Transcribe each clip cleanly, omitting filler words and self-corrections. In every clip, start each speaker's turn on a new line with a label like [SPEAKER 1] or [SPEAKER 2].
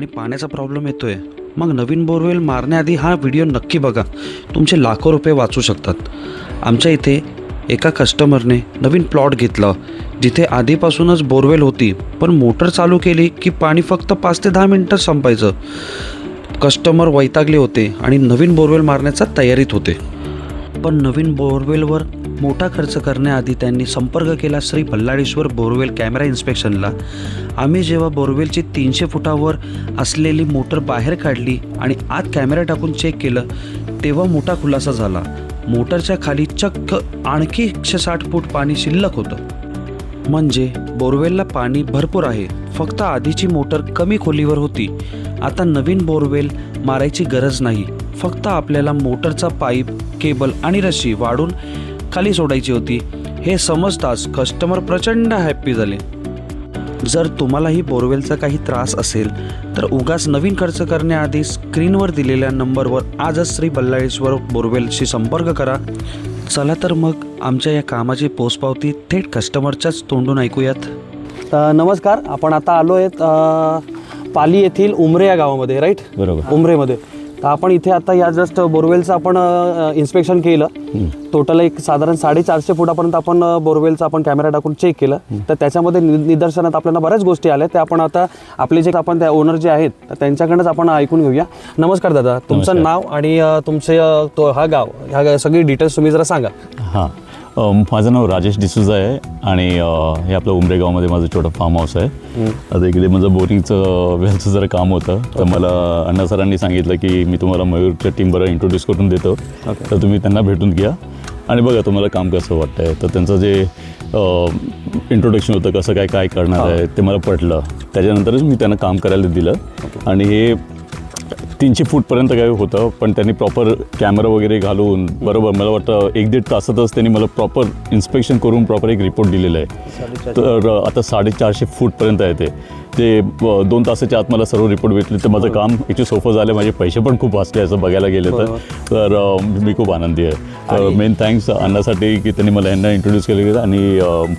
[SPEAKER 1] आणि पाण्याचा प्रॉब्लेम येतो आहे, मग नवीन बोरवेल मारण्याआधी हा व्हिडिओ नक्की बघा. तुमचे लाखो रुपये वाचू शकतात. आमच्या इथे एका कस्टमरने नवीन प्लॉट घेतला जिथे आधीपासूनच बोरवेल होती, पण मोटर चालू केली की पाणी फक्त 5 ते 10 मिनटं संपायचं. कस्टमर वैतागले होते आणि नवीन बोरवेल मारण्याच्या तयारीत होते. पण नवीन बोरवेलवर मोठा खर्च करण्याआधी त्यांनी संपर्क केला श्री बल्लाळेश्वर बोरवेल कॅमेरा इन्स्पेक्शनला. आम्ही जेव्हा बोरवेलची 300 फुटावर असलेली मोटर बाहेर काढली आणि आत कॅमेरा टाकून चेक केलं, तेव्हा मोठा खुलासा झाला. मोटरच्या खाली चक्क आणखी 160 फूट पाणी शिल्लक होतं. म्हणजे बोरवेलला पाणी भरपूर आहे, फक्त आधीची मोटर कमी खोलीवर होती. आता नवीन बोरवेल मारायची गरज नाही, फक्त आपल्याला मोटरचा पाईप, केबल आणि रशी वाढून खाली सोडायची होती. हे समजताच कस्टमर प्रचंड हॅप्पी झाले. जर तुम्हालाही बोरवेलचा काही त्रास असेल तर उगाच नवीन खर्च करण्याआधी स्क्रीनवर दिलेल्या नंबरवर आजच श्री बल्लाळेश्वर बोरवेलशी संपर्क करा. चला तर मग आमच्या या कामाची पोचपावती थेट कस्टमरच्याच तोंडून ऐकूयात. नमस्कार, आपण आता आलो आहेत पाली येथील उमरे या गावामध्ये, राईट?
[SPEAKER 2] बरोबर,
[SPEAKER 1] उमरेमध्ये. तर आपण इथे आता या जस्ट बोरवेलचं आपण इन्स्पेक्शन केलं. टोटल एक साधारण 450 फुटापर्यंत आपण बोरवेलचा आपण कॅमेरा टाकून चेक केलं. तर त्याच्यामध्ये निदर्शनात आपल्याला बऱ्याच गोष्टी आल्या. त्या आपण आता आपले जे आपण त्या ओनर जे आहेत तर त्यांच्याकडनंच आपण ऐकून घेऊया. नमस्कार दादा, तुमचं नाव आणि तुमचे हा गाव, ह्या सगळी डिटेल्स तुम्ही जरा सांगा.
[SPEAKER 2] हां, माझं नाव राजेश डिसूजा आहे आणि हे आपलं उमरे गावामध्ये माझं छोटं फार्म हाऊस आहे. आता इकडे माझं बोरिंगचं वेलचं जरा काम होतं, तर मला अण्णा सरांनी सांगितलं की मी तुम्हाला मयूरच्या टीमबरोबर इंट्रोड्यूस करून देतो, तर तुम्ही त्यांना भेटून घ्या आणि बघा तुम्हाला काम कसं वाटतं आहे. तर त्यांचं जे इंट्रोडक्शन होतं, कसं काय काय करणार आहे ते मला पटलं. त्याच्यानंतरच मी त्यांना काम करायला दिलं आणि हे 300 फूटपर्यंत काय होतं, पण त्यांनी प्रॉपर कॅमेरा वगैरे घालून बरोबर मला वाटतं 1-1.5 तासातच त्यांनी मला प्रॉपर इन्स्पेक्शन करून प्रॉपर एक रिपोर्ट दिलेला आहे. तर आता 450 फूटपर्यंत आहे ते 2 तासाच्या आत मला सर्व रिपोर्ट भेटले. तर माझं काम ॲक्च्युली सोपं झालं, माझे पैसे पण खूप वाचले असं बघायला गेलं तर मी खूप आनंदी आहे. तर मेन थँक्स अण्णासाठी की त्यांनी मला यांना इंट्रोड्यूस केलं आणि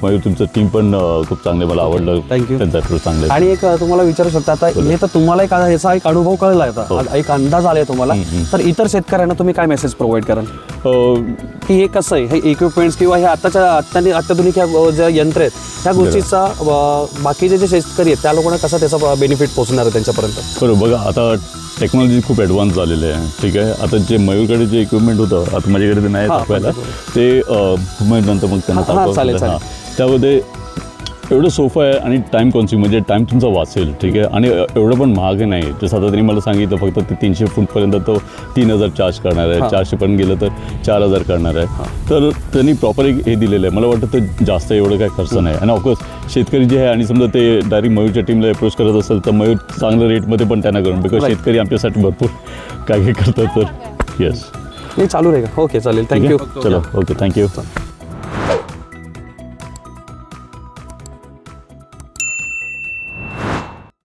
[SPEAKER 2] मयूर तुमचं टीम पण खूप चांगले, मला आवडलं.
[SPEAKER 1] थँक्यू.
[SPEAKER 2] त्यांचा अप्रोच चांगला आहे.
[SPEAKER 1] आणि एक तुम्हाला विचारू शकता, आता हे तर तुम्हाला एक ह्याचा एक अनुभव कळला आहे, एक अंदाज आलाय तुम्हाला, तर इतर शेतकऱ्यांना तुम्ही काय मेसेज प्रोव्हाइड कराल की हे कसं आहे, हे इक्विपमेंट्स किंवा हे अत्याधुनिक ज्या यंत्र आहेत ह्या गोष्टीचा बाकीचे जे शेतकरी आहेत त्या लोकांना कसा त्याचा बेनिफिट पोहोचणार आहे त्यांच्यापर्यंत?
[SPEAKER 2] बरोबर, बघा आता टेक्नॉलॉजी खूप ॲडव्हान्स झालेलं आहे. ठीक आहे, आता जे मयूरकडे जे इक्विपमेंट होतं, आता माझ्याकडे ते नाही दाखवायला, ते नंतर मग त्यांना त्यामध्ये एवढं सोफा आहे आणि टाईम कॉन्झ्युम, म्हणजे टाईम तुमचा वाचेल. ठीक आहे, आणि एवढं पण महाग नाही. जसं आता त्यांनी मला सांगितलं फक्त ते 300 फूटपर्यंत तो 3000 चार्ज करणार आहे, 400 पण गेलं तर 4000 करणार आहे. तर त्यांनी प्रॉपर एक हे दिलेलं आहे. मला वाटतं ते जास्त एवढं काय खर्च नाही. आणि ऑफकोर्स शेतकरी जे आहे आणि समजा ते डायरेक्ट मयूरच्या टीमला अप्रोच करत असेल तर मयूर चांगल्या रेटमध्ये पण त्यांना करून, बिकॉज शेतकरी आमच्यासाठी भरपूर काय काय करतात. तर येस,
[SPEAKER 1] चालू आहे का? ओके, चालेल, थँक्यू.
[SPEAKER 2] चलो, ओके, थँक्यू.